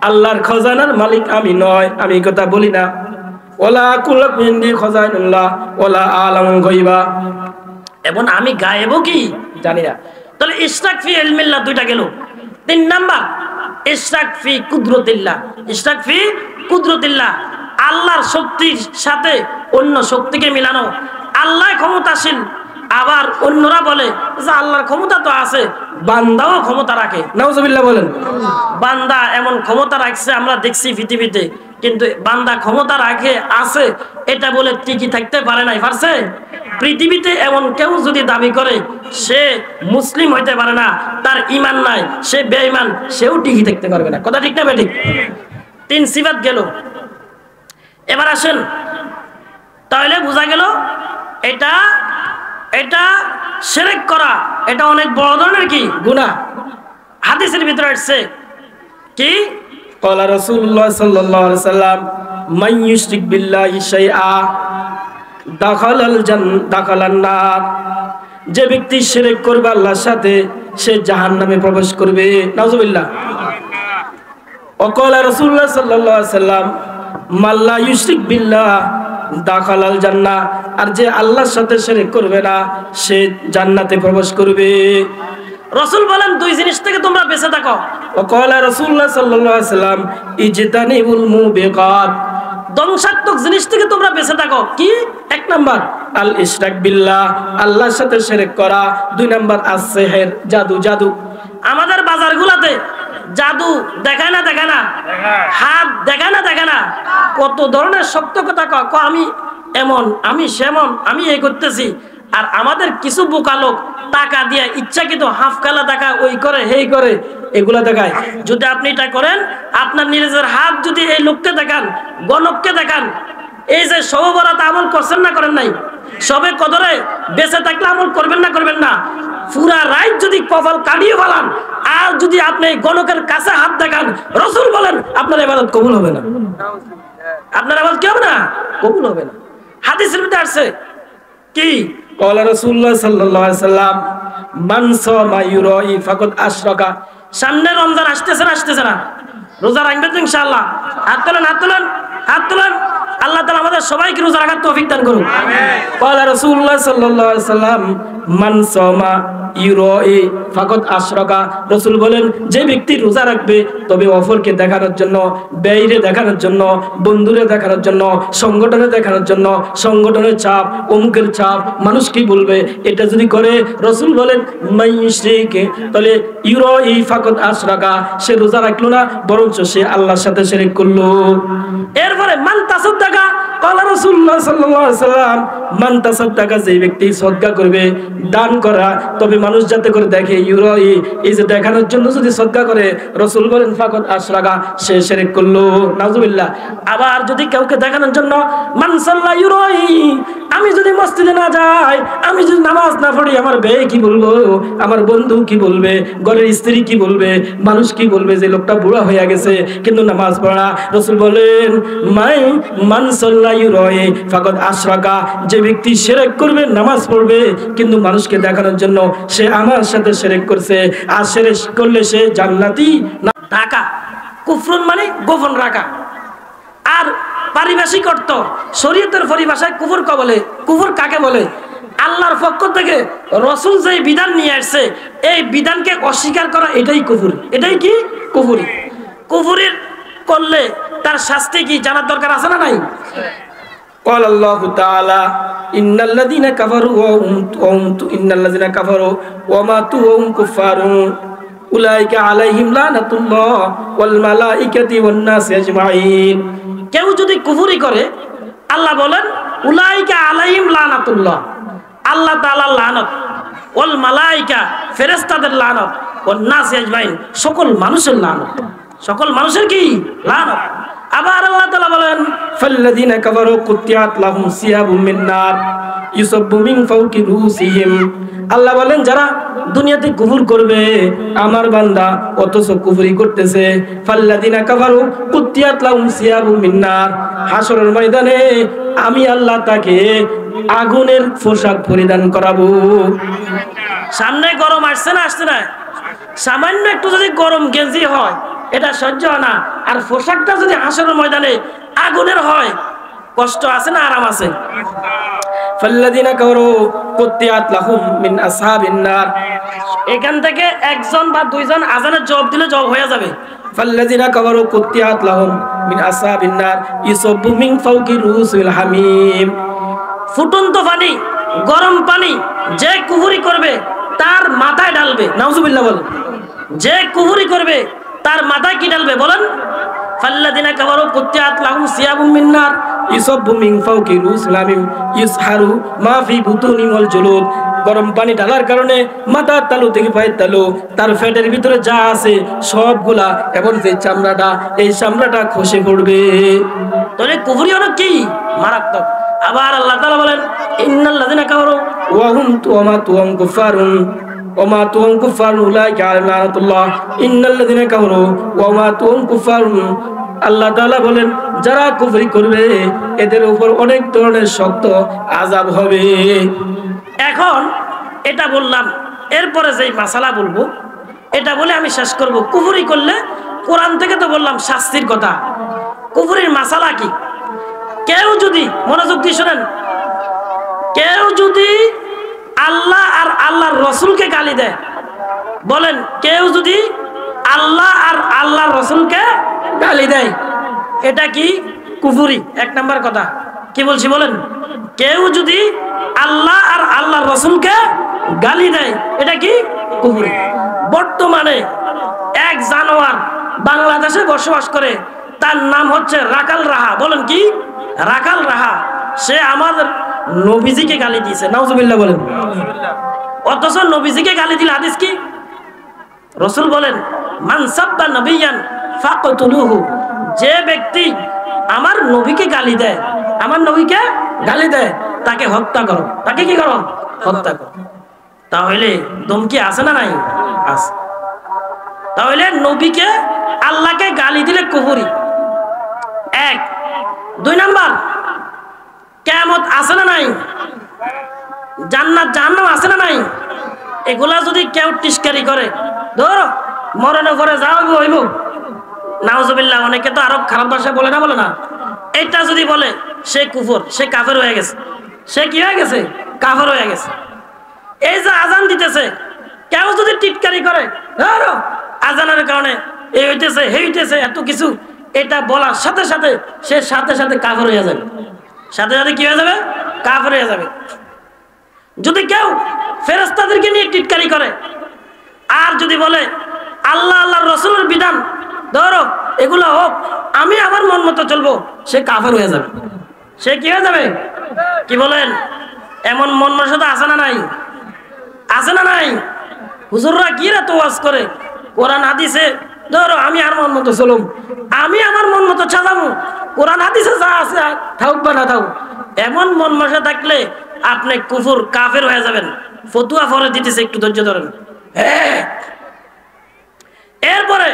আল্লাহর খজানার মালিক আমি নয়, আমি কথা বলি না। ওয়ালা আকুলু লাকুম ইনদি খাযাইনুল্লাহ ওয়ালা আ'লামুল গায়বা, এবং আমি গায়েবও কি জানি না। তাহলে ইশরাক ফি ইলমিল্লাহ দুইটা গেল। 3 নাম্বার ইশরাক ফি কুদরতিল্লাহ। ইশরাক ফি কুদরতিল্লাহ, আল্লাহর শক্তির সাথে অন্য শক্তিকে মিলানো। আল্লাহ ক্ষমতাশীল, আবার অন্যরা বলে যে আল্লাহর ক্ষমতা তো আছে, বান্দাও ক্ষমতা রাখে। নাউজুবিল্লাহ বলেন। বান্দা এমন ক্ষমতা রাখছে আমরা দেখছি পৃথিবীতে, কিন্তু বান্দা ক্ষমতা রাখে আছে এটা বলে টিকে থাকতে পারে নাই। পারছে? পৃথিবীতে এমন কেউ যদি দাবি করে সে মুসলিম হইতে পারে না, তার ঈমান নাই, সে বেঈমান, সেও টিকে থাকতে পারবে না। কথা ঠিক না বেঠিক? 3 সিফাত গেল। এবার আসেন, তাহলে বোঝা গেল এটা এটা শিরক করা, এটা অনেক বড় ধরনের কি গুনাহ। হাদিসের ভিতরে আসছে কি ক্বালা রাসূলুল্লাহ সাল্লাল্লাহু আলাইহি সাল্লাম মান ইউশরিক বিল্লাহি শাইআ দাখালান নার। যে ব্যক্তি শিরক করবে আল্লাহর সাথে সে জাহান্নামে প্রবেশ করবে। নাউজুবিল্লাহ। ওয়া ক্বালা রাসূলুল্লাহ সাল্লাল্লাহু আলাইহি সাল্লাম মান লা ইউশরিক বিল্লাহ দাখালাল জান্নাহ। আর যে আল্লাহর সাথে শিরক করবে না সে জান্নাতে প্রবেশ করবে। রাসূল বলেন 2 জিনিস থেকে তোমরা বেঁচে থাকো। ওয়া ক্বালা রাসূলুল্লাহ সাল্লাল্লাহু আলাইহি সাল্লাম ইজতানিবুল মুবিকাত। ধ্বংসাত্মক জিনিস থেকে তোমরা বেঁচে থাকো। কি? 1 নাম্বার আল ইশরাক বিল্লাহ, আল্লাহর সাথে শিরক করা। 2 নাম্বার আস-সিহর, জাদু। জাদু আমাদের বাজারগুলোতে জাদু দেখায় না? দেখায় না? হাত দেখায় না? দেখায় না? কত ধরনের সত্য কথা কয়, আমি এমন, আমি সেমন, আমি এই করতেছি। আর আমাদের কিছু বোকা লোক টাকা দিয়ে ইচ্ছাকৃত হাফ কালা টাকা ওই করে হেই করে এগুলা দেখায়। যদি আপনি এটা করেন, আপনার নিজের হাত যদি এই লোককে দেখান, গণককে দেখান, এই যে সবে বরাত আমল করছেন না করেন নাই, সবে কদরে বেঁচে থাকলে আমল করবেন না করবেন না, পুরা রাত যদি কপাল কাটিয়ে ফেলান আর যদি আপনি গণকের কাছে হাত দেখান, রাসূল বলেন আপনার ইবাদত কবুল হবে না। আপনার ইবাদত কি হবে না? কবুল হবে না। হাদিসের ভিতরে আছে কি ক্বালা রাসূলুল্লাহ সাল্লাল্লাহু আলাইহি সাল্লাম মান সামা ইউরাই ফাকাদ আশরাকা। সামনে রমজান আসতেছে না? রোজা রাখবেন তো ইনশাআল্লাহ? হাত তোলেন, হাত তোলেন, হাত তোলেন। আল্লাহ তাআলা আমাদের সবাইকে রোজা রাখার তৌফিক দান করুন। আমিন। ক্বালা রাসূলুল্লাহ সাল্লাল্লাহু আলাইহি সাল্লাম মান সামা ইউরাই ফাকাদ আশরাকা। রাসূল বলেন যে ব্যক্তি রোজা রাখবে তবে অপরকে দেখানোর জন্য, বাইরে দেখানোর জন্য, বন্ধুরে দেখানোর জন্য, সংগঠনে দেখানোর জন্য, সংগঠনের চাপ, অমুকের চাপ, মানুষ কি বলবে, এটা যদি করে, রাসূল বলেন মান ইউশরিক, তাহলে ইউরাই ফাকাদ আশরাকা, সে রোজা রাখলো না বরঞ্চ সে আল্লাহর সাথে শিরক করলো। এরপরে মান তাসাদ্দাকা, ক্বালা রাসূলুল্লাহ সাল্লাল্লাহু আলাইহি সাল্লাম মান তাসাদ্দাকা, যে ব্যক্তি সদকা করবে, দান করা, তবে মানুষ যাতে করে দেখে, ইউরাই, এই যে দেখানোর জন্য যদি সদকা করে, রাসূল বলেন ফাকাদ আশরাকা, সে শিরক করলো। নাউজুবিল্লাহ। আবার যদি কাউকে দেখানোর জন্য মান সাল্লা ইউরাই, আমি যদি মসজিদে না যাই, আমি যদি নামাজ না পড়ি, আমার বে কি বলবো, আমার বন্ধু কি বলবে, ঘরের স্ত্রী কি বলবে, মানুষ কি বলবে যে লোকটা বুড়া হয়ে গেছে কিন্তু নামাজ পড়া। রাসূল বলেন মান সাল্লায়ু রয়ে ফাকাদ আশরাকা, যে ব্যক্তি শিরক করবে নামাজ পড়বে কিন্তু মানুষকে দেখানোর জন্য, সে আমার সাথে শিরক করছে। আর শিরক করলে সে জান্নাতি না। ঢাকা কুফরুন মানে গোপন রাখা। আর পারিভাষিক অর্থ শরীয়তের পরিভাষায় কুফর কে বলে? কুফর কাকে বলে? আল্লাহর পক্ষ থেকে রাসূল যে বিধান নিয়ে আসছে এই বিধানকে অস্বীকার করা, এটাই কুফর। এটাই কি? কুফরি। কুফরি করলে তার শাস্তি কি জানার দরকার আছে না নাই? قال الله تعالى إن الذين كفروا وماتوا وهم كفار উলাইকা আলাইহিম লানাতুল্লাহ ওয়াল মালাইকাতি ওয়ান নাস আজমাইন। কেউ যদি কুফরি করে, আল্লাহ বলেন উলাইকা আলাইহিম লানাতুল্লাহ, আল্লাহ তাআলার লানত, ওয়াল মালাইকা ফেরেশতাদের লানত, ওয়ান নাস আজমাইন সকল মানুষের লানত। সকল মানুষের কি? লানত। আবার আল্লাহ তাআলা বলেন ফাল্লাযিনা কাফারু কুত্তিয়াত লাহুম সিয়াবুম মিন নার ইউসাব্বু মিন ফাওকি রুসিহিম। আল্লাহ বলেন যারা দুনিয়াতে কুফর করবে আমার বান্দা অথচ কুফরি করতেছে, ফাল্লাযিনা কাফারু কুত্তিয়াত লাহুম সিয়াবুম মিন নার, হাশরের ময়দানে আমি আল্লাহ তাকে আগুনের পোশাক পরিধান করাবো। সামনে গরম আসছে না? আসছে না? সামান্য একটু যদি গরম গেঞ্জি হয় এটা সহ্য হয় না, আর পোশাকটা যদি হাশরের ময়দানে আগুনের হয়, কষ্ট আছে না আরাম আছে? ফাল্লাযিনা কাফারু কুত্তিয়াত লাহুম মিন আসহাবিন নার, এখান থেকে একজন বা দুইজন আজানের জবাব দিলে জবাব হয়ে যাবে। ফাল্লাযিনা কাফারু কুত্তিয়াত লাহুম মিন আসহাবিন নার ইউসাব্বু মিন ফাওকি রুসিল হামিম। ফুটন্ত পানি, গরম পানি যে কুফরি করবে তার মাথায় ঢালবে। নাউজুবিল্লাহ বল। যে কুফরি করবে তার মাথায় কি ঢালবে বলেন? ফাল্লাযিনা কাফারু কুত্তিয়াত লাহুম সিয়াবুম মিন নার ইউসাব্বু মিন ফাওকি রুসিল হামিম ইসহারু মা ফি বুতুনি ওয়াল জুলুদ। গরম পানি ঢালার কারণে মাথার তালু থেকে পায়ের তালু, তার পেটের ভিতরে যা আছে সবগুলা, এবং যে চামড়াটা, এই চামড়াটা খসে পড়বে। তাহলে কুফরি হলো কি? মারাত্মক। আবার আল্লাহ তাআলা বলেন ইন্নাল্লাযিনা কাফারু ওয়া হুম তুওয়ামাতুহুম কুফারুন ওয়া মাতুহুম কুফারুন উলাইকা আলাইহিম লানাতুল্লাহ ইন্নাল্লাযিনা কাফারু ওয়া মাতুহুম কুফারুন। আল্লাহ তাআলা বলেন যারা কুফরি করবে এদের উপর অনেক ধরনের শক্ত আযাব হবে। এখন এটা বললাম, এরপরে যেই মাসালা বলবো এটা বলে আমি শেষ করব। কুফরি করলে কোরআন থেকে তো বললাম শাস্তির কথা, কুফরির মাসালা কি? কেউ যদি, মনোযোগ দিয়ে শুনেন, কেউ যদি আল্লাহ আর আল্লাহর রাসূলকে গালি দেয়, বলেন কেউ যদি আল্লাহ আর আল্লাহর রাসূলকে গালি দেয়, এটা কি? কুফরি। এক নাম্বার কথা কি বলছি বলেন? কেউ যদি আল্লাহ আর আল্লাহর রাসূলকে গালি দেয় এটা কি? কুফরি। বর্তমানে এক জানোয়ার বাংলাদেশে বসবাস করে, তার নাম হচ্ছে রাখাল রাহা। বলেন কি? রাখাল রাহা। সে আমাদের নবীজিকে গালি দিয়েছে। নাউজুবিল্লাহ বলেন। অথচ নবীজিকে গালি দিলে হাদিস কি? রাসূল বলেন মান সাব্বা নবিয়ান ফাকতুলুহু, যে ব্যক্তি আমার নবীকে গালি দেয়, আমার নবীকে গালি দেয়, তাকে হত্যা করো। তাকে কি করো? হত্যা করো। তাহলে ধমকি আছে না নাই? আছে। তাহলে নবীকে, আল্লাহকে গালি দিলে কুফরি। এক। দুই নাম্বার, কিয়ামত আছে না নাই? জান্নাত জাহান্নাম আছে না নাই? এগুলা যদি কেউ টিস্কারি করে, ধরো মরণের পরে যাও হইব, নাউজুবিল্লাহ, অনেকে তো আরো খারাপ ভাষা বলে না, বলে না, এটা যদি বলে সে কুফর, সে কাফের হয়ে গেছে। সে কি হয়ে গেছে? কাফের হয়ে গেছে। এই যে আজান দিতেছে, কেউ যদি টিটকারি করে, ধরো আজানের কারণে এই হইতেছে, হে হইতেছে, এত কিছু, এটা বলার সাথে সাথে সে সাথে সাথে কাফের হয়ে যাবে। সাথে সাথে কি হয়ে যাবে? কাফের হয়ে যাবে। যদি কেউ ফেরেশতাদেরকে নিয়ে টিটকারি করে আর যদি বলে আল্লাহ আল্লাহর রাসূলের বিধান ধরো এগুলা হোক, আমি আমার মন মতো চলবো, সে কাফের হয়ে যাবে। সে কি হয়ে যাবে? কি বলেন? এমন মন মানসিকতা আছে না নাই? আছে না নাই? হুজুররা কি রে তো ওয়াজ করে, কোরআন হাদিসে ধরো আমি আর মন মতো চলুম, আমি আমার মন মতো সাজাবো, কোরআন হাদিসে যা আছে থাকুক বা না থাকুক, এমন মন মানসিকতা থাকলে আপনি কুফর কাফের হয়ে যাবেন। ফতুয়া ফরে দিতেছে, একটু ধৈর্য ধরেন। এরপরে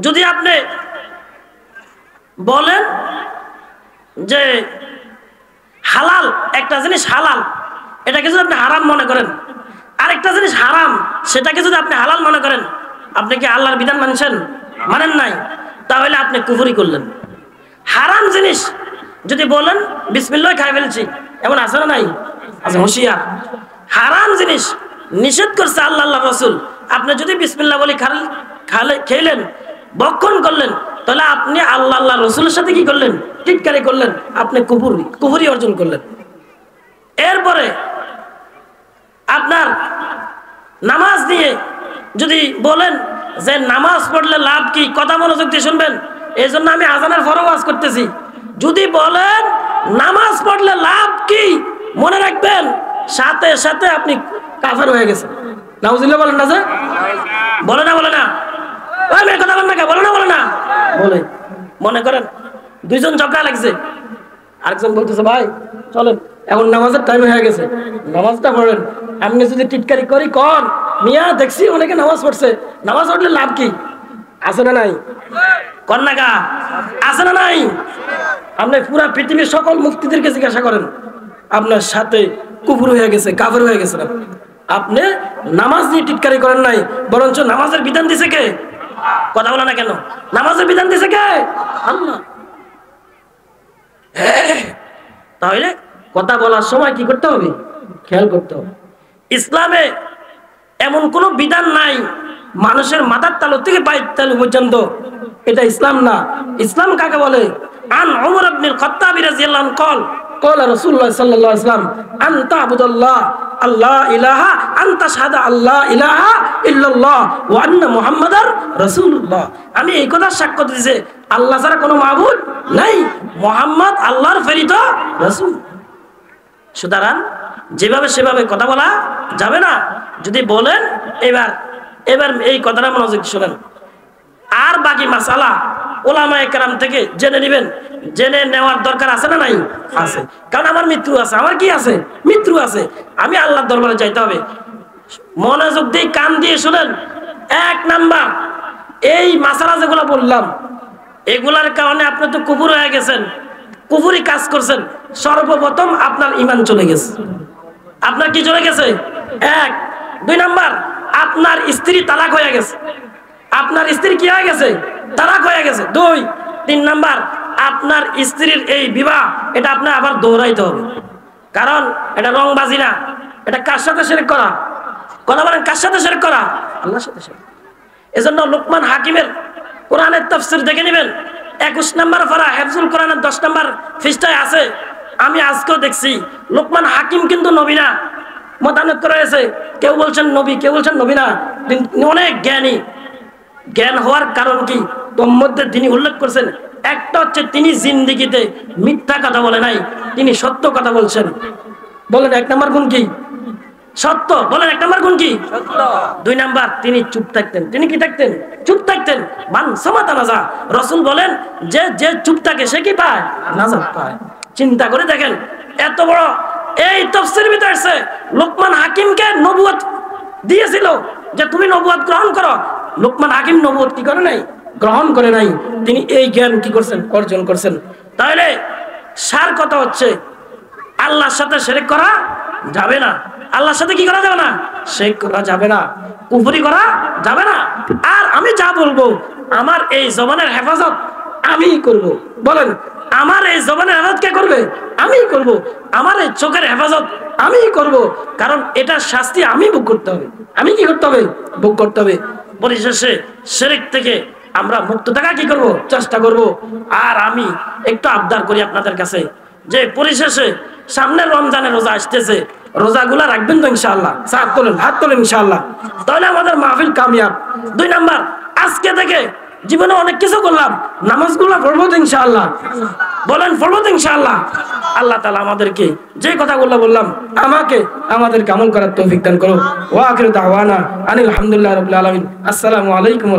যদি আপনি বলেন যে হালাল একটা জিনিস হালাল, এটাকে যদি আপনি হারাম মনে করেন, আরেকটা জিনিস হারাম সেটাকে যদি আপনি হালাল মনে করেন, আপনি কি আল্লাহর বিধান মানছেন? মানেন নাই, তাহলে আপনি কুফরি করলেন। হারাম জিনিস যদি বলেন বিসমিল্লাহ খাই ফেলছি, এমন আছে না নাই? আছে, হুঁশিয়ার। হারাম জিনিস নিষেধ করছে আল্লাহ আল্লাহ রসুল, আপনি যদি বিসমিল্লাহ বলে খেলেন, ভক্ষণ করলেন, তাহলে আপনি আল্লাহ আল্লাহ রসুলের সাথে কি করলেন? টিটকারি করলেন, আপনি কুফরি অর্জন করলেন। এরপরে আপনার নামাজ নিয়ে যদি বলেন যে নামাজ পড়লে লাভ কি, কথা মনোযোগ দিয়ে শুনবেন, এই জন্য আমি আজানের পরে ওয়াজ করতেছি। যদি বলেন নামাজ পড়লে লাভ কি, মনে রাখবেন সাথে সাথে আপনি কাফের হয়ে গেছেন। নাউজুবিল্লাহ বলেন না? যে বলে না, বলে না, ওই মেয়ে কথা বলেন না, বলে না, বলে না, বলে। মনে করেন দুইজন ঝগড়া লাগছে, আরেকজন বলতেছে ভাই চলেন এখন নামাজের টাইম হয়ে গেছে, নামাজটা পড়েন। আপনি যদি টিটকারি করি কন মিয়া, দেখছি অনেকে নামাজ পড়ছে, নামাজ পড়লে লাভ কি? আছে না নাই? কন না গা, আছে না নাই? আপনি পুরা পৃথিবীর সকল মুফতিদেরকে জিজ্ঞাসা করেন, আপনার সাথে কুফর হয়ে গেছে, কাফের হয়ে গেছে। আপনি নামাজ নিয়ে টিটকারি করেন নাই, বরঞ্চ নামাজের বিধান দিছে কে? কথা বলে না কেন? নামাজের বিধান দিছে কে? আল্লাহ। তাহলে কথা বলার সময় কি করতে হবে? খেয়াল করতে হবে। ইসলামে এমন কোন বিধান নাই মানুষের মাথার তালু থেকে পায়ের তালু পর্যন্ত, এটা ইসলাম না। ইসলাম কাকে বলে? আন ওমর ইবনুল খাত্তাব রাদিয়াল্লাহু আনহু قال قال رسول الله صلى الله عليه وسلم أن تعبد الله الله إله أن تشهد الله إله إلا الله وأن محمد رسول الله। আমি এই কথা সাক্ষ্য দিতেছি আল্লাহ ছাড়া কোনো মাবুদ নাই, মুহাম্মদ আল্লাহর প্রেরিত রাসূল। সুতরাং যেভাবে সেভাবে কথা বলা যাবে না। যদি বলেন এবার এই কথাটা মনোযোগ শুনেন। আর বাকি মাসালা ওলামায়ে কেরাম থেকে জেনে নেবেন, জেনে নেওয়ার দরকার আছে না নাই? আছে। কারণ আমার মৃত্যু আছে, আমার কি আছে? মৃত্যু আছে। আমি আল্লাহর দরবারে যাইতে হবে। মনোযোগ দিয়ে কান দিয়ে শুনেন। এক নাম্বার, এই মাসালা যেগুলো বললাম এগুলার কারণে আপনি তো কুফর হয়ে গেছেন, কুফরি কাজ করছেন। সর্বপ্রথম আপনার ঈমান চলে গেছে। আপনার কি চলে গেছে? এক। দুই নাম্বার, আপনার স্ত্রী তালাক হয়ে গেছে। আপনার স্ত্রী কি হয়ে গেছে? তালাক হয়ে গেছে। দুই। তিন নাম্বার, আপনার স্ত্রীর এই বিবাহ এটা আপনার আবার দৌড়াইতে হবে, কারণ এটা রংবাজি না। এটা কার সাথে শিরক করা? কথা বলেন, কার সাথে শিরক করা? আল্লাহর সাথে শিরক। এজন্য লোকমান হাকিমের কোরআনের তাফসীর দেখে নেবেন, 21 নম্বর পারা হিফজুল কোরআনের 10 নম্বর পৃষ্ঠায় আছে। আমি আজকেও দেখছি লোকমান হাকিম কিন্তু নবী না, মতামত করা হয়েছে। কেউ বলছেন নবী, কেউ বলছেন নবী না। অনেক জ্ঞানী। জ্ঞান হওয়ার কারণ কি? তোর মধ্যে তিনি উল্লেখ করছেন, একটা হচ্ছে তিনি জিন্দেগিতে মিথ্যা কথা বলে নাই, তিনি সত্য কথা বলছেন। বলেন এক নম্বর গুণ কি? সত্য। বলেন এক নম্বর গুণ কি? সত্য। দুই নাম্বার, তিনি চুপ থাকতেন। তিনি কি থাকতেন? চুপ থাকতেন। মান সামাতা নাজা। রাসূল বলেন যে যে চুপ থাকে সে কি পায়? নাজাত পায়। চিন্তা করে দেখেন, এত বড় এই তাফসীর ভিতরে আছে লোকমান হাকিমকে নবুয়ত দিয়েছিল যে তুমি নবুয়ত গ্রহণ করো। লোকমান হাকিম নবুয়ত কি করে নাই? গ্রহণ করে নাই। তিনি এই জ্ঞান কি করছেন? অর্জন করছেন। তাহলে সার কথা হচ্ছে আল্লাহর সাথে শিরক করা যাবে না। আল্লাহর সাথে কি করা যাবে না? শিরক করা যাবে না, কুফরি করা যাবে না। আর আমি যা বলবো আমার এই জবানের হেফাজত আমিই করব। বলেন, আমার এই জবানের হেফাজত কে করবে? আমিই করব। আমার এই চোখের হেফাজত আমিই করব, কারণ এটার শাস্তি আমি ভোগ করতে হবে। আমি কি করতে হবে? ভোগ করতে হবে। পরিশেষে শিরক থেকে আমরা মুক্ত থাকা কি করব? চেষ্টা করব। আর আমি একটু আবদার করি আপনাদের কাছে যে পরিশেষে সামনে রমজানের রোজা আসতেছে, রোজাগুলা রাখবেন তো ইনশাআল্লাহ? হাত তোলেন ইনশাআল্লাহ, তাহলে আমাদের মাহফিল কামিয়াব। দুই নাম্বার, আজকে থেকে জীবনে অনেক কিছু করলাম, নামাজগুলো পড়বো তো ইনশাআল্লাহ? বলেন পড়বো তো ইনশাআল্লাহ? আল্লাহ তাআলা আমাদেরকে যে কথাগুলো বললাম আমাদেরকে আমল করার তৌফিক দান করো। ওয়া আখিরু দাওয়ানা আনিল হামদুলিল্লাহি রাব্বিল আলামিন। আসসালামু আলাইকুম।